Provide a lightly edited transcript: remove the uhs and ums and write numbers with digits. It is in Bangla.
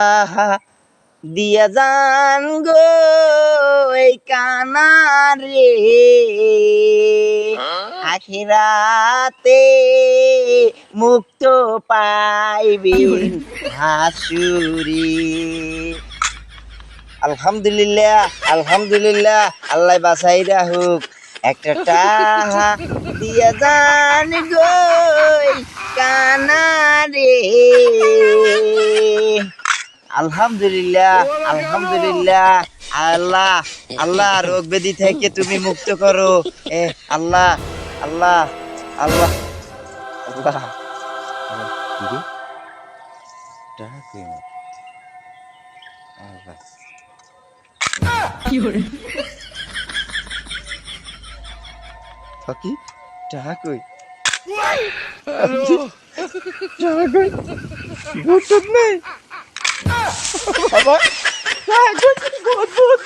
আহা দিয়া যান গো এই কানারে আখিরাতে মুক্ত পাইবেন হাসুরি। আলহামদুলিল্লাহ আলহামদুলিল্লাহ, আল্লাহ বাসাই রাহুক। একটা টাহা দিয়া যান গো কানারে। আলহামদুলিল্লাহ আলহামদুলিল্লাহ, আল্লাহ আল্লাহ রোগ ব্যাধি থেকে তুমি মুক্ত করো। এ আল্লাহ আল্লাহ আল্লাহ আল্লাহ। কি রে? টাকা কই আমার? আল্লাহ। ফাঁকি টাকা কই? টাকা কই? ভূত টুত নেই বাবা, টাকা কই? ভূত ভূত